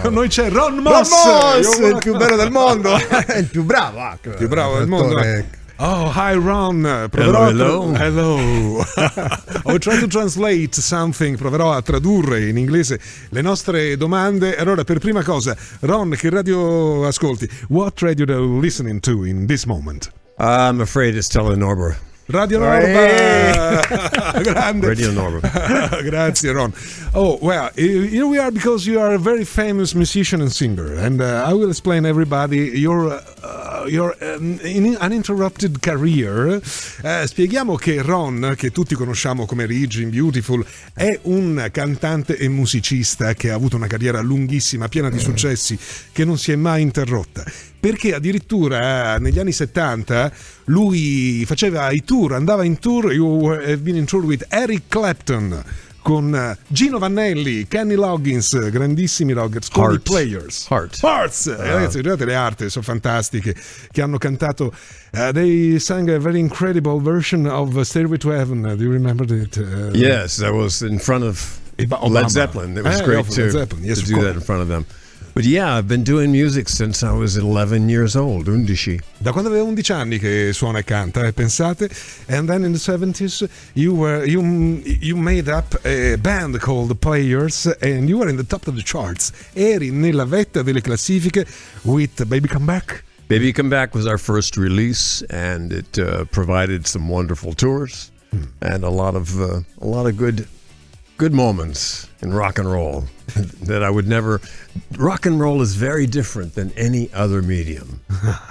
Con noi c'è Ronn Moss, Moss, il più bello del mondo, il più bravo anche. Il più bravo del mondo. Oh, hi Ron. Hello. I'll try to translate something. Proverò a tradurre in inglese le nostre domande. Allora, per prima cosa, Ron, che radio ascolti? What radio are you listening to in this moment? I'm afraid it's Radio Norba. Radio Norba. Grande. Radio Norba. Grazie, Ron. Oh, well, here we are because you are a very famous musician and singer, and I will explain everybody your uninterrupted career. Spieghiamo che Ron, che tutti conosciamo come Ridge in Beautiful, è un cantante e musicista che ha avuto una carriera lunghissima, piena di successi, che non si è mai interrotta. Perché addirittura negli anni 70 lui faceva i tour, andava in tour. You have been in tour with Eric Clapton, con Gino Vannelli, Kenny Loggins, grandissimi rockers, con i Players. Hearts. Ragazzi, guardate le arti, sono fantastiche, che hanno cantato. They sang a very incredible version of Stairway to Heaven. Do you remember that? Yes, that was in front of Led Zeppelin. It was great to do that in front of them. But yeah, I've been doing music since I was 11 years old, 11. Da quando avevo 11 anni che suona e canta, pensate. And then in the 70s you made up a band called The Players and you were in the top of the charts. Eri nella vetta delle classifiche with Baby Come Back. Baby Come Back was our first release, and it provided some wonderful tours and a lot of good moments in rock and roll that I would never. Rock and roll is very different than any other medium.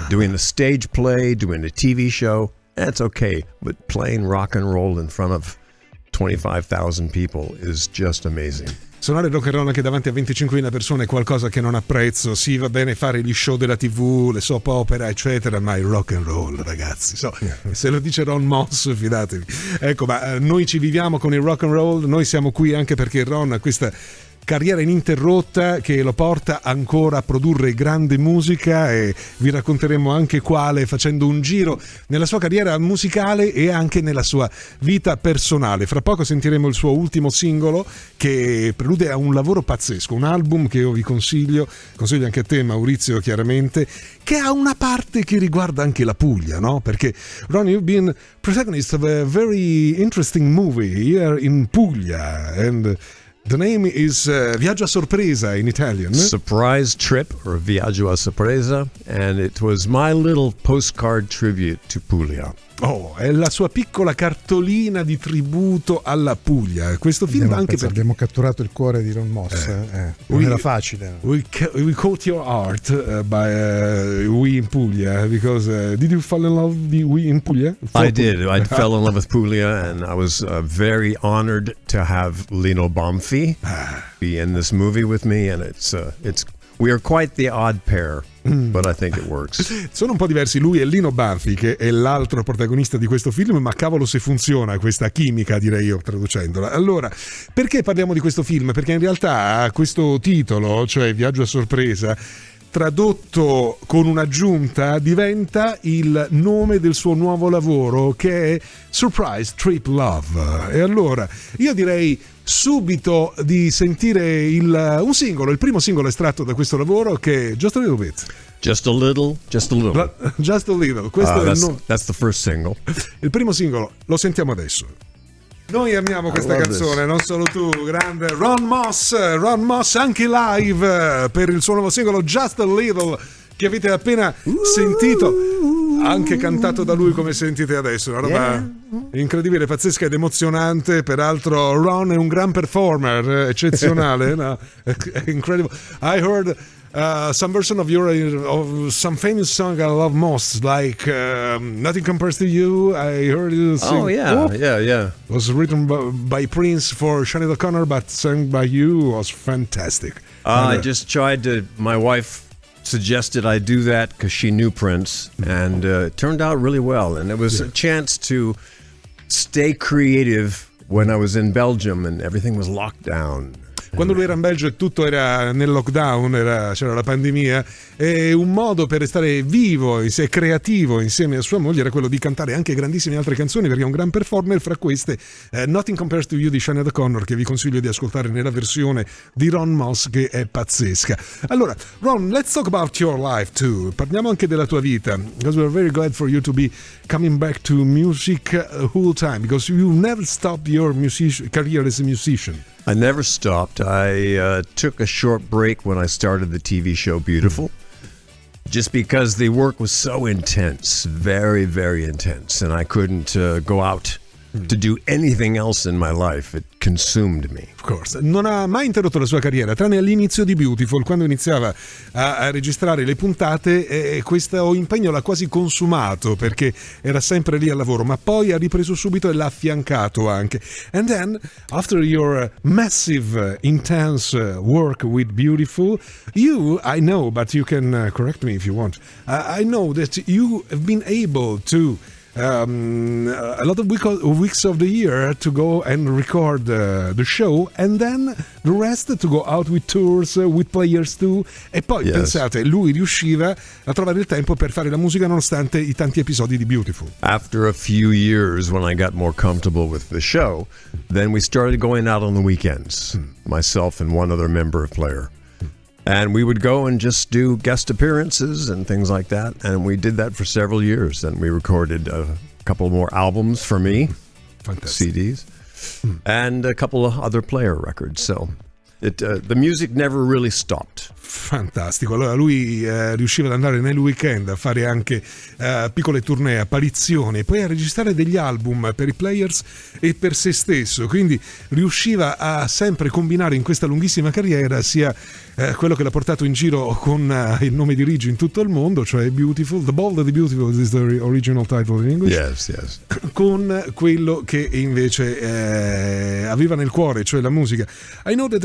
Doing a stage play, doing a TV show, that's okay, but playing rock and roll in front of 25,000 people is just amazing. Suonare rock and roll anche davanti a 25.000 persone è qualcosa che non apprezzo. Sì, va bene fare gli show della TV, le soap opera, eccetera, ma il rock and roll, ragazzi, se lo dice Ronn Moss, fidatevi. Ecco, ma noi ci viviamo con il rock and roll, noi siamo qui anche perché Ron ha questa carriera ininterrotta che lo porta ancora a produrre grande musica, e vi racconteremo anche quale, facendo un giro nella sua carriera musicale e anche nella sua vita personale. Fra poco sentiremo il suo ultimo singolo, che prelude a un lavoro pazzesco, un album che io vi consiglio anche a te, Maurizio, chiaramente, che ha una parte che riguarda anche la Puglia, no? Perché Ron, you've been protagonist of a very interesting movie here in Puglia, and the name is Viaggio a sorpresa in Italian. Surprise Trip, or Viaggio a sorpresa, and it was my little postcard tribute to Puglia. Oh, è la sua piccola cartolina di tributo alla Puglia. Questo film abbiamo catturato il cuore di Ronn Moss. Non era facile. We caught your heart by We in Puglia, because did you fall in love with We in Puglia? I did. I fell in love with Puglia, and I was very honored to have Lino Banfi be in this movie with me, and it's we are quite the odd pair. But I think it works. Sono un po' diversi lui e Lino Banfi, che è l'altro protagonista di questo film, ma cavolo se funziona questa chimica, direi io, traducendola. Allora, perché parliamo di questo film? Perché in realtà questo titolo, cioè Viaggio a sorpresa, tradotto con un'aggiunta, diventa il nome del suo nuovo lavoro, che è Surprise Trip Love. E allora io direi subito di sentire un singolo, il primo singolo estratto da questo lavoro, che è Just a Little Bit. Just a little. Just a Little. Questo è that's the first single. Il primo singolo, lo sentiamo adesso. Noi amiamo questa canzone, non solo tu, grande Ronn Moss anche live per il suo nuovo singolo Just a Little, che avete appena sentito, anche cantato da lui come sentite adesso, una roba incredibile, pazzesca ed emozionante. Peraltro Ron è un gran performer, eccezionale, no? Incredible. I heard some version of some famous song I love most, like Nothing Compares to You. I heard you sing. Oh yeah. It was written by Prince for Sinead O'Connor, but sung by you was fantastic. I just tried to. My wife suggested I do that because she knew Prince, and it turned out really well. And it was a chance to stay creative when I was in Belgium and everything was locked down. Quando lui era in Belgio e tutto era nel lockdown, c'era la pandemia, e un modo per restare vivo e creativo insieme a sua moglie era quello di cantare anche grandissime altre canzoni, perché è un gran performer. Fra queste Nothing Compares to You di Sinead O'Connor, che vi consiglio di ascoltare nella versione di Ronn Moss, che è pazzesca. Allora, Ron, let's talk about your life too. Parliamo anche della tua vita, because we're very glad for you to be coming back to music whole time, because you never stopped your career as a musician. I never stopped. I took a short break when I started the TV show Beautiful, just because the work was so intense, very, very intense, and I couldn't go out to do anything else in my life. It consumed me. Of course. Non ha mai interrotto la sua carriera, tranne all'inizio di Beautiful, quando iniziava a registrare le puntate, e questo impegno l'ha quasi consumato, perché era sempre lì al lavoro, ma poi ha ripreso subito e l'ha affiancato anche. And then, after your massive, intense work with Beautiful, you, I know, but you can correct me if you want, I know that you have been able to a lot of weeks of the year to go and record the show, and then the rest to go out with tours, with players too. E poi pensate, lui riusciva a trovare il tempo per fare la musica nonostante i tanti episodi di Beautiful. After a few years, when I got more comfortable with the show, then we started going out on the weekends, myself and one other member of Player. And we would go and just do guest appearances and things like that. And we did that for several years. And we recorded a couple more albums for me, Fantastic. CDs, and a couple of other Player records. So the music never really stopped. Fantastico. Allora lui riusciva ad andare nel weekend a fare anche piccole tournée, apparizioni, e poi a registrare degli album per i Players e per se stesso, quindi riusciva a sempre combinare in questa lunghissima carriera sia quello che l'ha portato in giro con il nome di Rigi in tutto il mondo, cioè Beautiful, The Bold and the Beautiful is the original title in English, Yes. con quello che invece aveva nel cuore, cioè la musica. I know that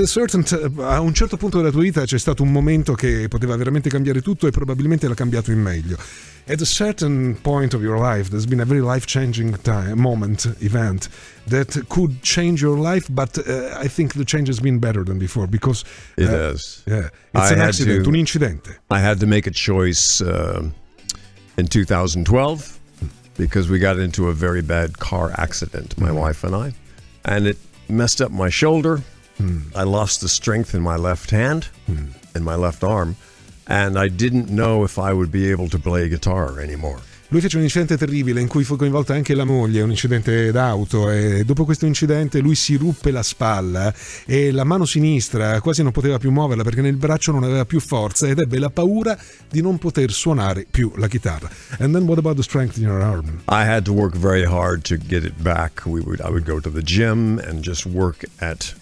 a un certo punto della tua vita c'è stato un momento che poteva veramente cambiare tutto, e probabilmente l'ha cambiato in meglio. At a certain point of your life, there's been a very life-changing event that could change your life, but I think the change has been better than before, because it has. Yeah, it's an accident, un incidente. I had to make a choice in 2012 because we got into a very bad car accident, my wife and I, and it messed up my shoulder. I lost the strength in my left hand and my left arm, and I didn't know if I would be able to play guitar anymore. Lui fece un incidente terribile in cui fu coinvolta anche la moglie, un incidente d'auto, e dopo questo incidente lui si ruppe la spalla e la mano sinistra quasi non poteva più muoverla perché nel braccio non aveva più forza, ed ebbe la paura di non poter suonare più la chitarra. And then what about the strength in your arm? I had to work very hard to get it back. I would go to the gym and just work at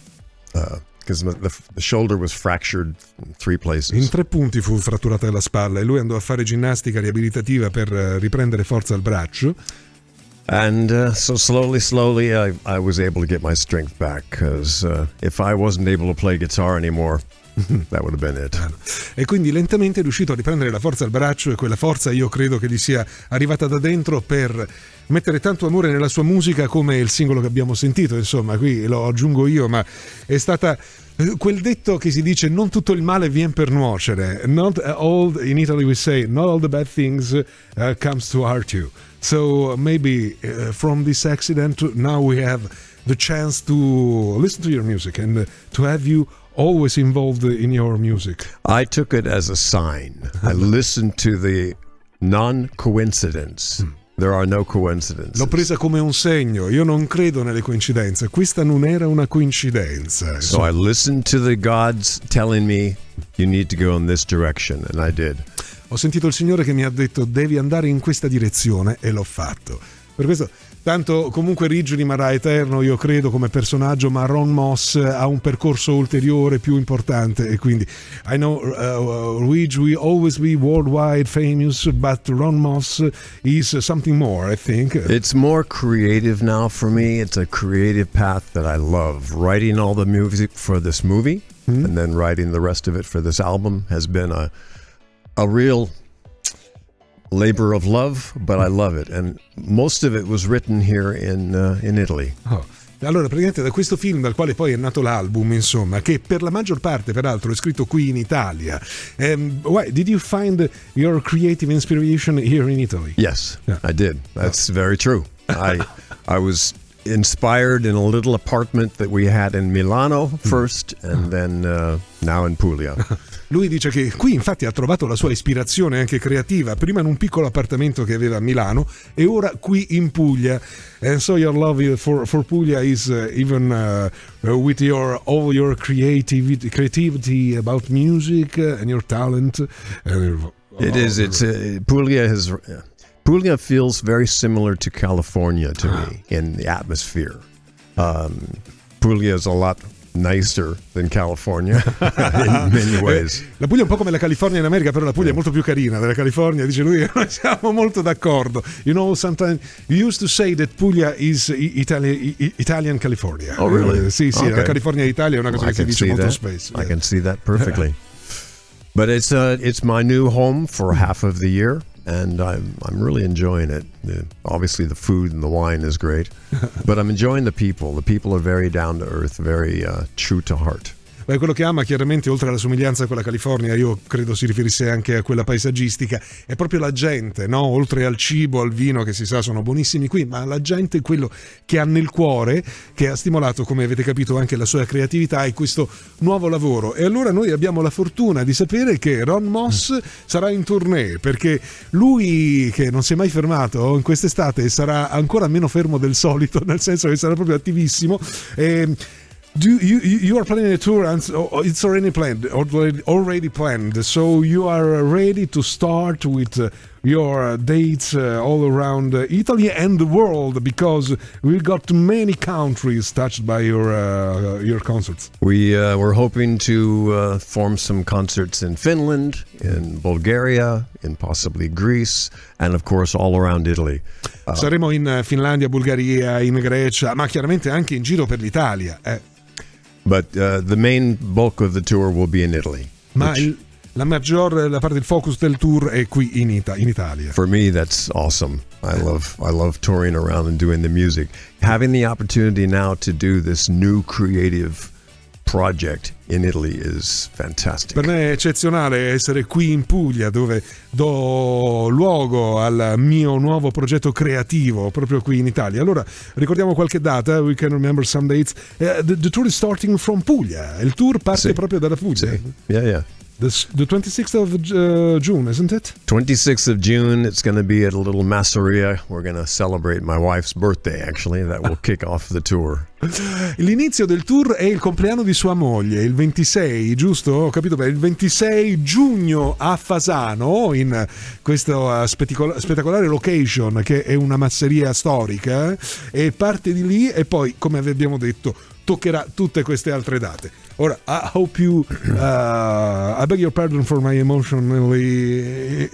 because the shoulder was fractured in 3 places. In 3 punti fu fratturata la spalla, e lui andò a fare ginnastica riabilitativa per riprendere forza al braccio. And so slowly I was able to get my strength back, because if I wasn't able to play guitar anymore, that would have been it. E quindi lentamente è riuscito a riprendere la forza al braccio, e quella forza io credo che gli sia arrivata da dentro per mettere tanto amore nella sua musica, come il singolo che abbiamo sentito. Insomma, qui lo aggiungo io, ma è stata quel detto che si dice: non tutto il male viene per nuocere. In Italy we say not all the bad things comes to hurt you. So maybe from this accident now we have the chance to listen to your music and to have you always involved in your music. I took it as a sign. I listened to the non-coincidence. There are no coincidences. L'ho presa come un segno. Io non credo nelle coincidenze. Questa non era una coincidenza. So I listened to the gods telling me you need to go in this direction, and I did. Ho sentito il Signore che mi ha detto devi andare in questa direzione, e l'ho fatto. Per questo, tanto comunque Ridge rimarrà eterno, io credo, come personaggio, ma Ronn Moss ha un percorso ulteriore più importante, e quindi I know Ridge will always be worldwide famous, but Ronn Moss is something more, I think. It's more creative now for me. It's a creative path that I love. Writing all the music for this movie and then writing the rest of it for this album has been a real labor of love, but I love it, and most of it was written here in Italy. Oh. Allora, praticamente da questo film, dal quale poi è nato l'album, insomma, che per la maggior parte, peraltro, è scritto qui in Italia. Why did you find your creative inspiration here in Italy? Yes, I did. That's very true. I was inspired in a little apartment that we had in Milano first, and then now in Puglia. Lui dice che qui infatti ha trovato la sua ispirazione anche creativa, prima in un piccolo appartamento che aveva a Milano e ora qui in Puglia. And so your love for Puglia is even with all your creativity about music and your talent. It is. It's Puglia feels very similar to California to me in the atmosphere. Puglia is a lot nicer than California in many ways. La Puglia è un po' come la California in America, però la Puglia è molto più carina della California, dice lui, e noi siamo molto d'accordo. You know, sometimes you used to say that Puglia is Italian California. Oh, really? Sì, Okay. La California è Italia è una cosa che si dice molto spesso. I can see that perfectly. But it's my new home for half of the year. And I'm really enjoying it. Obviously, the food and the wine is great, but I'm enjoying the people. The people are very down to earth, very true to heart. Beh, quello che ama chiaramente, oltre alla somiglianza con la California, io credo si riferisse anche a quella paesaggistica, è proprio la gente, no? Oltre al cibo, al vino, che si sa sono buonissimi qui, ma la gente è quello che ha nel cuore, che ha stimolato, come avete capito, anche la sua creatività e questo nuovo lavoro. E allora noi abbiamo la fortuna di sapere che Ronn Moss sarà in tournée, perché lui, che non si è mai fermato in quest'estate, sarà ancora meno fermo del solito, nel senso che sarà proprio attivissimo. You are planning a tour, and it's already planned. So you are ready to start with your dates all around Italy and the world, because we've got many countries touched by your concerts. We're hoping to form some concerts in Finland, in Bulgaria, in possibly Greece, and of course all around Italy. Saremo in Finlandia, Bulgaria, in Grecia, ma chiaramente anche in giro per l'Italia. But the main bulk of the tour will be in Italy. Ma la parte del focus del tour è qui in Italia. For me, that's awesome. I love touring around and doing the music. Having the opportunity now to do this new creative project in Italy is fantastic. Per me è eccezionale essere qui in Puglia, dove do luogo al mio nuovo progetto creativo proprio qui in Italia. Allora ricordiamo qualche data, we can remember some dates. The tour is starting from Puglia. Il tour parte proprio dalla Puglia. Yeah. The 26th of June, isn't it? 26th of June, it's going to be at a little masseria. We're going to celebrate my wife's birthday, actually. That will kick off the tour. L'inizio del tour è il compleanno di sua moglie, il 26, giusto? Ho capito bene, il 26 giugno a Fasano, in questa spettacolare location che è una masseria storica, e parte di lì e poi, come abbiamo detto, toccherà tutte queste altre date. Ora, I hope you I beg your pardon for my emotionally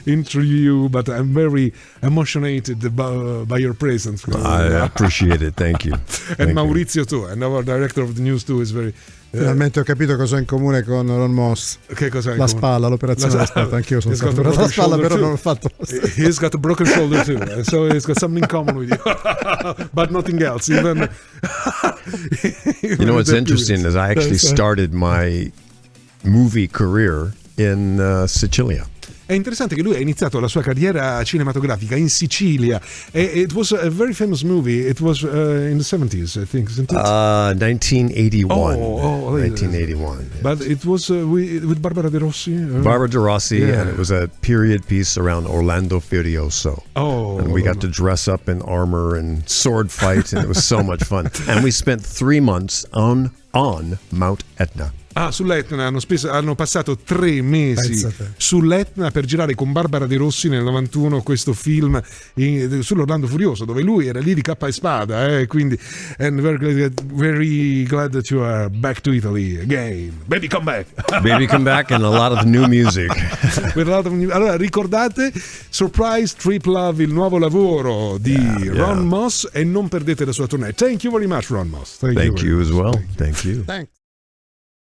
interview, but I'm very emotionated by your presence. I appreciate it, thank you. And Maurizio too, and our director of the news too is very... Finalmente ho capito cosa ho in comune con Ronn Moss. Che cosa? La spalla, l'operazione della spalla. Anch'io sono stato operato la spalla, però non ho fatto. He's got a broken shoulder too, and so he's got something in common with you, but nothing else. Even you know what's interesting is I actually started my movie career in Sicilia. È interessante che lui ha iniziato la sua carriera cinematografica in Sicilia. It was a very famous movie. It was in the 70s, I think, isn't it? 1981. 1981. Yes. But it was with Barbara De Rossi? Barbara De Rossi, and it was a period piece around Orlando Furioso. And we got to dress up in armor and sword fight, and it was so much fun. And we spent 3 months on Mount Etna. Sull'Etna hanno passato 3 mesi sull'Etna per girare con Barbara De Rossi nel 91 questo film sull'Orlando Furioso, dove lui era lì di cappa e spada, quindi and very glad that you are back to Italy again. Baby come back. Baby come back, and a lot of new music. Allora ricordate Surprise Trip Love, il nuovo lavoro di Ronn Moss, e non perdete la sua tournée. Thank you very much, Ronn Moss. Thank you as well. Thank you. Thanks.